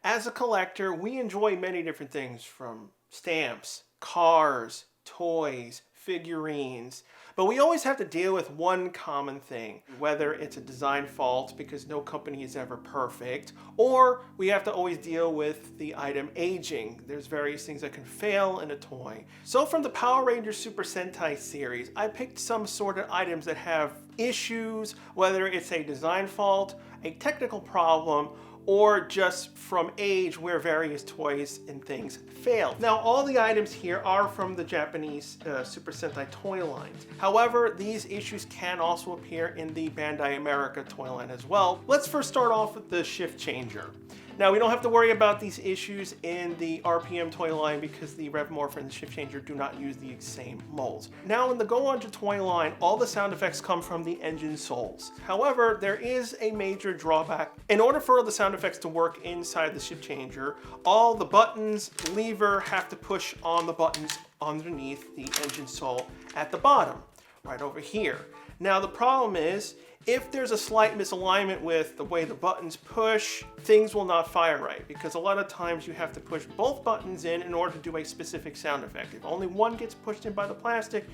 As a collector, we enjoy many different things from stamps, cars, toys, figurines, but we always have to deal with one common thing, whether it's a design fault because no company is ever perfect, or we have to always deal with the item aging. There's various things that can fail in a toy. So from the Power Rangers Super Sentai series, I picked some sort of items that have issues, whether it's a design fault, a technical problem, or just from age where various toys and things fail. Now, all the items here are from the Japanese Super Sentai toy lines. However, these issues can also appear in the Bandai America toy line as well. Let's first start off with the shift changer. Now, we don't have to worry about these issues in the RPM toy line because the Rev Morpher and the shift changer do not use the same molds. Now, in the Go-Onger toy line, all the sound effects come from the engine soles. However, there is a major drawback. In order for the sound effects to work inside the shift changer, all the buttons, lever have to push on the buttons underneath the engine sole at the bottom, right over here. Now, the problem is, if there's a slight misalignment with the way the buttons push, things will not fire right, because a lot of times you have to push both buttons in order to do a specific sound effect. If only one gets pushed in by the plastic,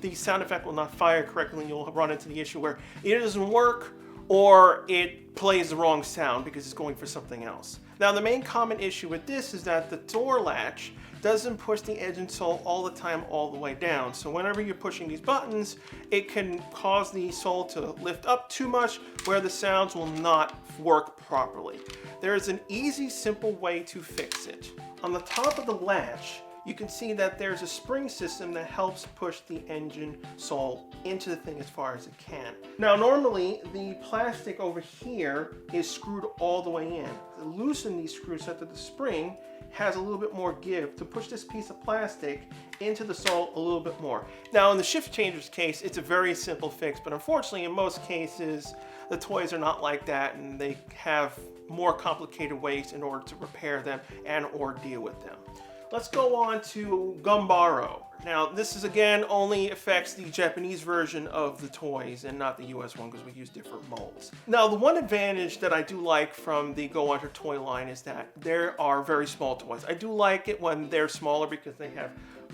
the sound effect will not fire correctly, and you'll run into the issue where it doesn't work or it plays the wrong sound because it's going for something else. Now, the main common issue with this is that the door latch doesn't push the engine sole all the time all the way down. So whenever you're pushing these buttons, it can cause the sole to lift up too much where the sounds will not work properly. There is an easy, simple way to fix it. On the top of the latch, you can see that there's a spring system that helps push the engine sole into the thing as far as it can. Now, normally the plastic over here is screwed all the way in. To loosen these screws so that the spring has a little bit more give to push this piece of plastic into the sole a little bit more. Now, in the shift changer's case, it's a very simple fix, but unfortunately in most cases the toys are not like that, and they have more complicated ways in order to repair them and or deal with them. Let's go on to Gumbardo. Now, this is again only affects the Japanese version of the toys and not the US one because we use different molds. Now, the one advantage that I do like from the Go-Onger toy line is that there are very small toys. I do like it when they're smaller because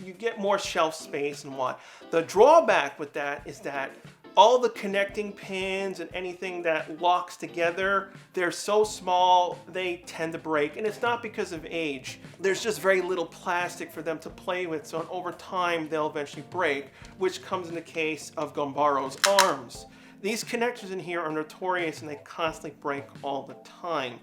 you get more shelf space and what. The drawback with that is that all the connecting pins and anything that locks together, they're so small, they tend to break. And it's not because of age. There's just very little plastic for them to play with, so over time, they'll eventually break, which comes in the case of Gumbardo's arms. These connectors in here are notorious and they constantly break all the time.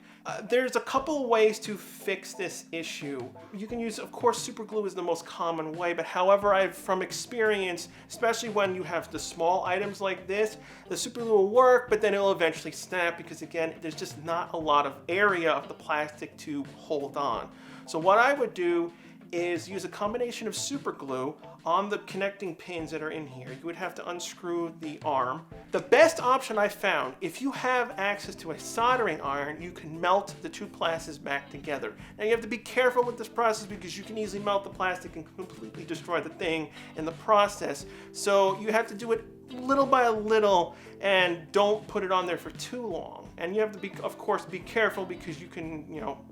There's a couple of ways to fix this issue. You can use, of course, super glue is the most common way, but however, from experience, especially when you have the small items like this, the super glue will work, but then it'll eventually snap because again, there's just not a lot of area of the plastic to hold on. So what I would do is use a combination of super glue on the connecting pins that are in here. You would have to unscrew the arm. The best option I found, if you have access to a soldering iron, you can melt the two plastics back together. Now you have to be careful with this process because you can easily melt the plastic and completely destroy the thing in the process. So you have to do it little by little and don't put it on there for too long. And you have to be, of course, be careful because you can,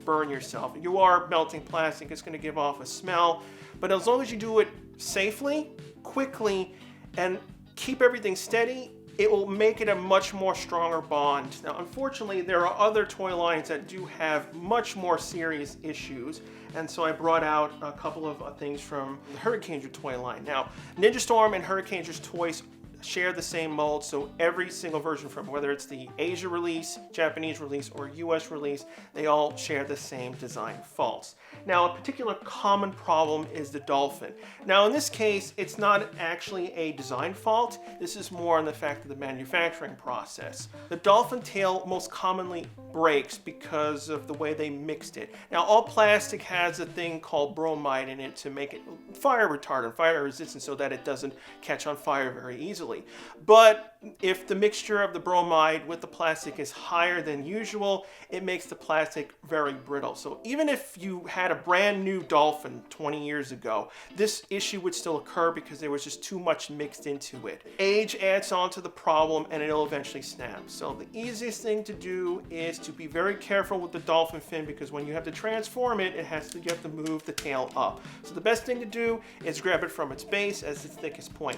burn yourself. You are melting plastic, it's gonna give off a smell. But as long as you do it safely, quickly, and keep everything steady, it will make it a much more stronger bond. Now, unfortunately, there are other toy lines that do have much more serious issues. And so I brought out a couple of things from the Hurricaneger toy line. Now, Ninja Storm and Hurricaneger's toys share the same mold, so every single version from whether it's the Asia release, Japanese release, or US release, they all share the same design faults. Now, a particular common problem is the Dolphin. Now, in this case, it's not actually a design fault. This is more on the fact of the manufacturing process. The Dolphin tail most commonly breaks because of the way they mixed it. Now, all plastic has a thing called bromide in it to make it fire retardant, fire resistant, so that it doesn't catch on fire very easily. easily. But if the mixture of the bromide with the plastic is higher than usual, it makes the plastic very brittle. So even if you had a brand new Dolphin 20 years ago, this issue would still occur because there was just too much mixed into it. Age adds on to the problem and it'll eventually snap. So the easiest thing to do is to be very careful with the Dolphin fin, because when you have to transform it, you have to move the tail up. So the best thing to do is grab it from its base as its thickest point.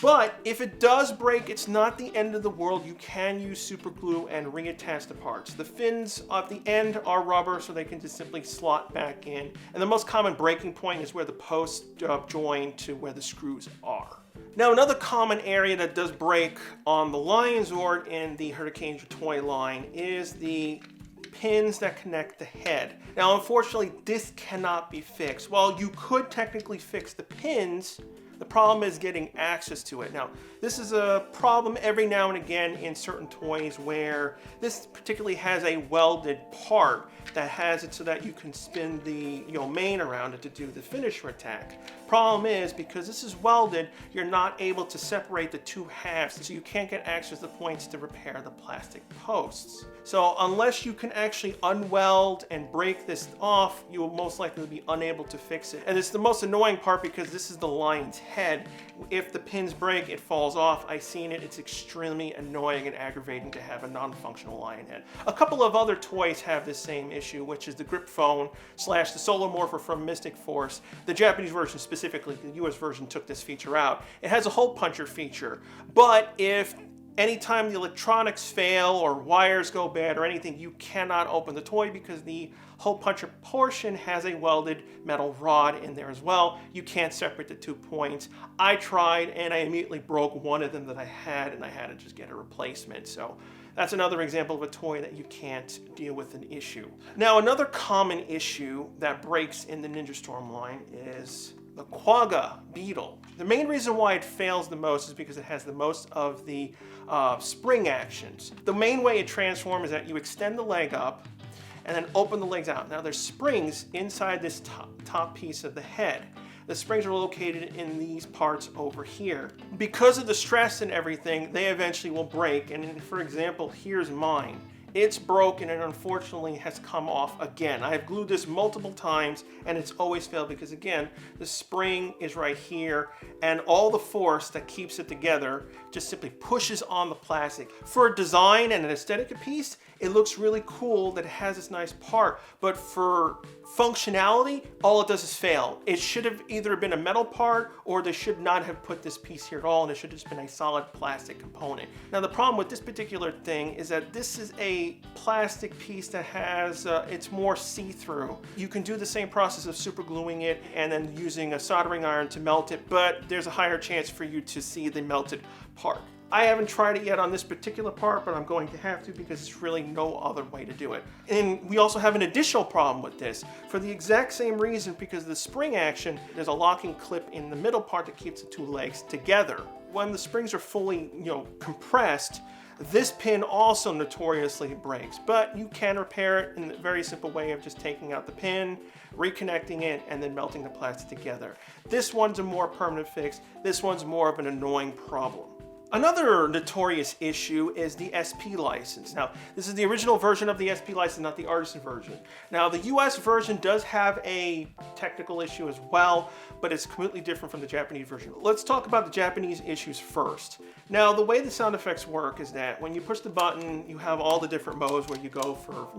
But if it does break, it's not the end of the world. You can use super glue and reattach the parts. The fins at the end are rubber, so they can just simply slot back in. And the most common breaking point is where the posts join to where the screws are. Now, another common area that does break on the Lion Zord in the Hurricaneger toy line is the pins that connect the head. Now, unfortunately, this cannot be fixed. While you could technically fix the pins, the problem is getting access to it. Now, this is a problem every now and again in certain toys where this particularly has a welded part that has it so that you can spin the main around it to do the finisher attack. Problem is, because this is welded, you're not able to separate the two halves, so you can't get access to the points to repair the plastic posts. So unless you can actually unweld and break this off, you will most likely be unable to fix it. And it's the most annoying part because this is the lion's head. If the pins break, it falls off. I've seen it. It's extremely annoying and aggravating to have a non-functional lion head. A couple of other toys have this same issue, which is the grip phone / the Solar Morpher from Mystic Force. The Japanese version specifically, the US version took this feature out. It has a hole puncher feature, but if anytime the electronics fail or wires go bad or anything, you cannot open the toy because the hole puncher portion has a welded metal rod in there as well. You can't separate the 2 points. I tried and I immediately broke one of them that I had, and I had to just get a replacement. So that's another example of a toy that you can't deal with an issue. Now, another common issue that breaks in the Ninja Storm line is the Quagga Beetle. The main reason why it fails the most is because it has the most of the spring actions. The main way it transforms is that you extend the leg up and then open the legs out. Now there's springs inside this top piece of the head. The springs are located in these parts over here. Because of the stress and everything, they eventually will break. And for example, here's mine. It's broken and unfortunately has come off again. I have glued this multiple times and it's always failed because, again, the spring is right here and all the force that keeps it together just simply pushes on the plastic. For a design and an aesthetic piece, it looks really cool that it has this nice part, but for functionality, all it does is fail. It should have either been a metal part or they should not have put this piece here at all, and it should have just been a solid plastic component. Now the problem with this particular thing is that this is a plastic piece that has, it's more see-through. You can do the same process of super gluing it and then using a soldering iron to melt it, but there's a higher chance for you to see the melted part. I haven't tried it yet on this particular part, but I'm going to have to because there's really no other way to do it. And we also have an additional problem with this for the exact same reason, because of the spring action, there's a locking clip in the middle part that keeps the two legs together. When the springs are fully, compressed, this pin also notoriously breaks, but you can repair it in the very simple way of just taking out the pin, reconnecting it, and then melting the plastic together. This one's a more permanent fix. This one's more of an annoying problem. Another notorious issue is the SP license. Now, this is the original version of the SP license, not the artisan version. Now, the US version does have a technical issue as well, but it's completely different from the Japanese version. Let's talk about the Japanese issues first. Now, the way the sound effects work is that when you push the button, you have all the different modes where you go for,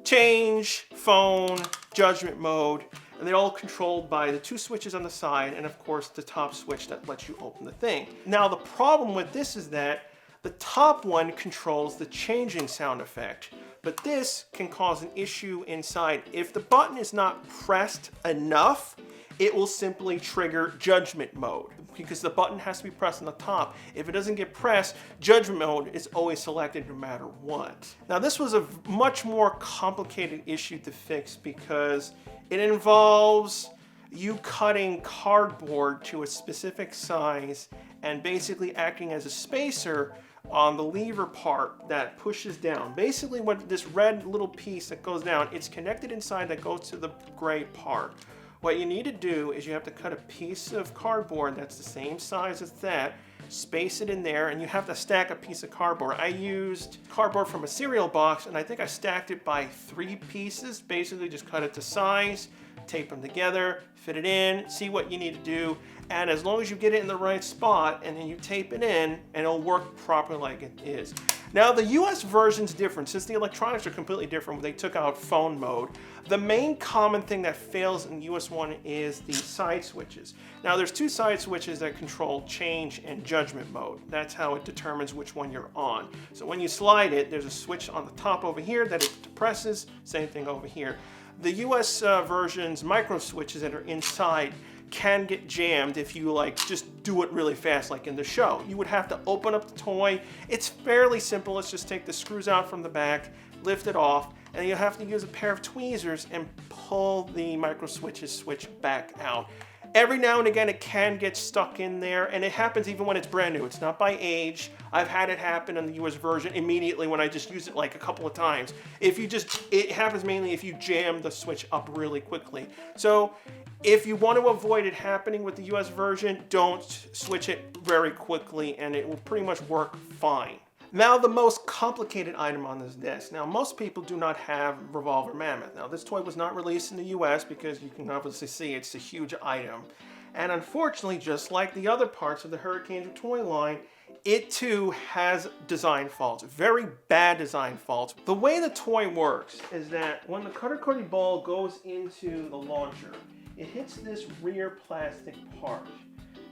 change, phone, judgment mode, and they're all controlled by the two switches on the side and of course the top switch that lets you open the thing. Now the problem with this is that the top one controls the changing sound effect, but this can cause an issue inside. If the button is not pressed enough, it will simply trigger judgment mode because the button has to be pressed on the top. If it doesn't get pressed, judgment mode is always selected no matter what. Now this was a much more complicated issue to fix because it involves you cutting cardboard to a specific size and basically acting as a spacer on the lever part that pushes down. Basically what this red little piece that goes down, it's connected inside that goes to the gray part. What you need to do is you have to cut a piece of cardboard that's the same size as that space it in there, and you have to stack a piece of cardboard. I used cardboard from a cereal box, and I think I stacked it by 3 pieces. Basically just cut it to size, tape them together, fit it in, see what you need to do, and as long as you get it in the right spot and then you tape it in, and it'll work properly like it is. Now the US version's different. Since the electronics are completely different, they took out phone mode. The main common thing that fails in the US one is the side switches. Now there's 2 side switches that control change and judgment mode. That's how it determines which one you're on. So when you slide it, there's a switch on the top over here that it depresses, same thing over here. The US version's micro switches that are inside can get jammed if you like just do it really fast like in the show. You would have to open up the toy. It's fairly simple. Let's just take the screws out from the back, lift it off, and you have to use a pair of tweezers and pull the micro switch back out. Every now and again it can get stuck in there, and it happens even when it's brand new. It's not by age. I've had it happen in the US version immediately when I just use it like a couple of times. It happens mainly if you jam the switch up really quickly. So if you want to avoid it happening with the US version, don't switch it very quickly and it will pretty much work fine. Now the most complicated item on this disc. Now most people do not have Revolver Mammoth. Now this toy was not released in the US because you can obviously see it's a huge item. And unfortunately, just like the other parts of the Hurricaneger toy line, it too has design faults, very bad design faults. The way the toy works is that when the Carrigator ball goes into the launcher, it hits this rear plastic part.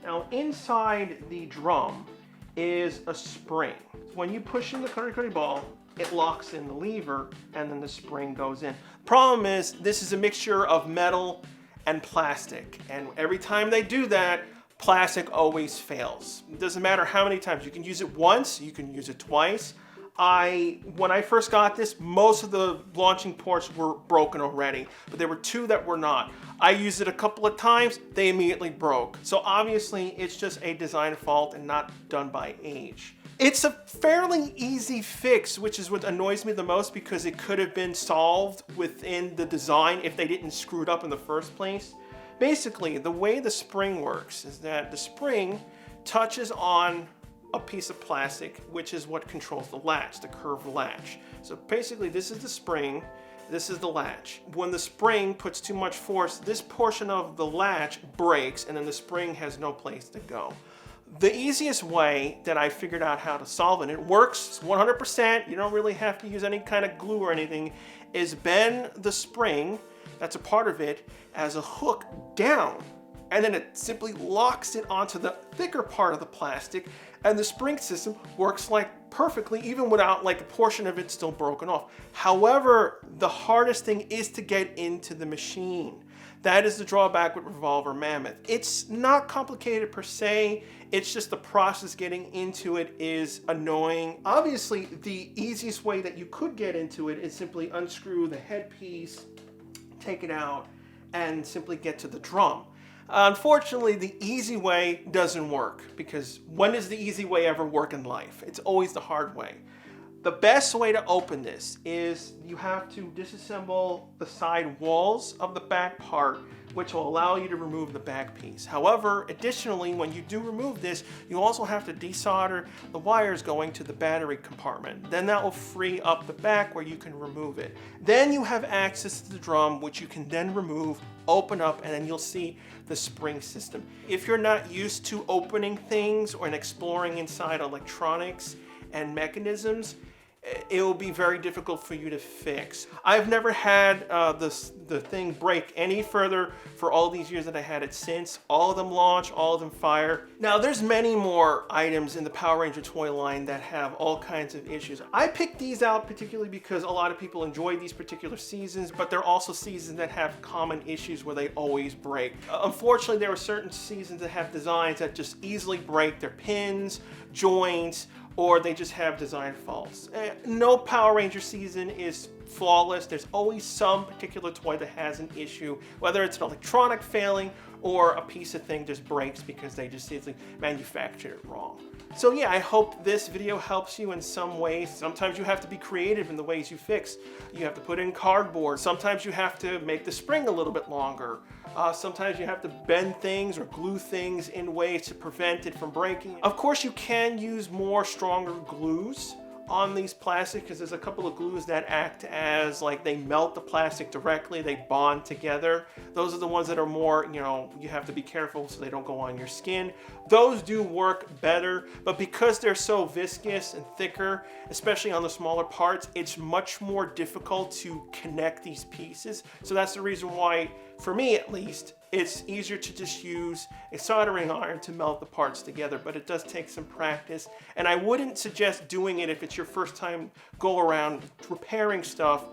Now inside the drum is a spring. When you push in the Carrigator ball, it locks in the lever and then the spring goes in. Problem is, this is a mixture of metal and plastic, and every time they do that, plastic always fails. It doesn't matter how many times. You can use it once, you can use it twice. When I first got this, most of the launching ports were broken already, but there were 2 that were not. I used it a couple of times, they immediately broke. So obviously it's just a design fault and not done by age. It's a fairly easy fix, which is what annoys me the most because it could have been solved within the design if they didn't screw it up in the first place. Basically, the way the spring works is that the spring touches on a piece of plastic, which is what controls the latch, the curved latch. So basically this is the spring, this is the latch. When the spring puts too much force, this portion of the latch breaks and then the spring has no place to go. The easiest way that I figured out how to solve it, it works 100%, you don't really have to use any kind of glue or anything, is bend the spring, that's a part of it, as a hook down. And then it simply locks it onto the thicker part of the plastic, and the spring system works like perfectly, even without like a portion of it still broken off. However, the hardest thing is to get into the machine. That is the drawback with Revolver Mammoth. It's not complicated per se, it's just the process getting into it is annoying. Obviously, the easiest way that you could get into it is simply unscrew the headpiece, take it out, and simply get to the drum. Unfortunately, the easy way doesn't work, because when does the easy way ever work in life? It's always the hard way. The best way to open this is you have to disassemble the side walls of the back part, which will allow you to remove the back piece. However, additionally, when you do remove this, you also have to desolder the wires going to the battery compartment. Then that will free up the back where you can remove it. Then you have access to the drum, which you can then remove, open up, and then you'll see the spring system. If you're not used to opening things or exploring inside electronics and mechanisms, it will be very difficult for you to fix. I've never had the thing break any further for all these years that I had it since. All of them launch, all of them fire. Now there's many more items in the Power Ranger toy line that have all kinds of issues. I picked these out particularly because a lot of people enjoy these particular seasons, but there are also seasons that have common issues where they always break. Unfortunately, there are certain seasons that have designs that just easily break. Their pins, joints, or they just have design faults. No Power Ranger season is flawless. There's always some particular toy that has an issue, whether it's an electronic failing or a piece of thing just breaks because they just simply manufactured it wrong. So yeah, I hope this video helps you in some ways. Sometimes you have to be creative in the ways you fix. You have to put in cardboard. Sometimes you have to make the spring a little bit longer. Sometimes you have to bend things or glue things in ways to prevent it from breaking. Of course, you can use more stronger glues on these plastics because there's a couple of glues that act as like they melt the plastic directly, they bond together. Those are the ones that are more, you know, you have to be careful so they don't go on your skin. Those do work better, but because they're so viscous and thicker, especially on the smaller parts, it's much more difficult to connect these pieces. So that's the reason why, for me at least, it's easier to just use a soldering iron to melt the parts together, but it does take some practice. And I wouldn't suggest doing it if it's your first time go around repairing stuff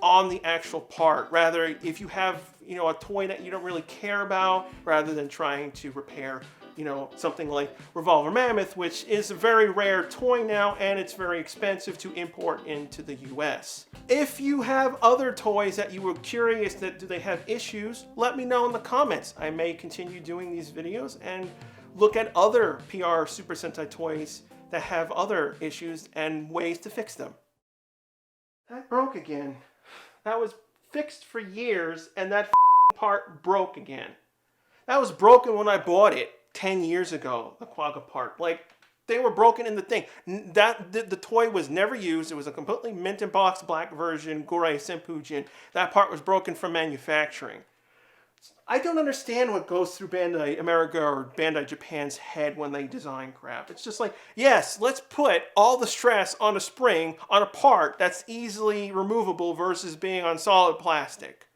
on the actual part. Rather, if you have, you know, a toy that you don't really care about, rather than trying to repair, you know, something like Revolver Mammoth, which is a very rare toy now, and it's very expensive to import into the US. If you have other toys that you were curious that do they have issues, let me know in the comments. I may continue doing these videos and look at other PR Super Sentai toys that have other issues and ways to fix them. That broke again. That was fixed for years, and that part broke again. That was broken when I bought it 10 years ago, the Quagga part. Like, they were broken in the thing. The toy was never used. It was a completely mint in box black version, Gorei Senpujin. That part was broken from manufacturing. I don't understand what goes through Bandai America or Bandai Japan's head when they design crap. It's just like, yes, let's put all the stress on a spring on a part that's easily removable versus being on solid plastic.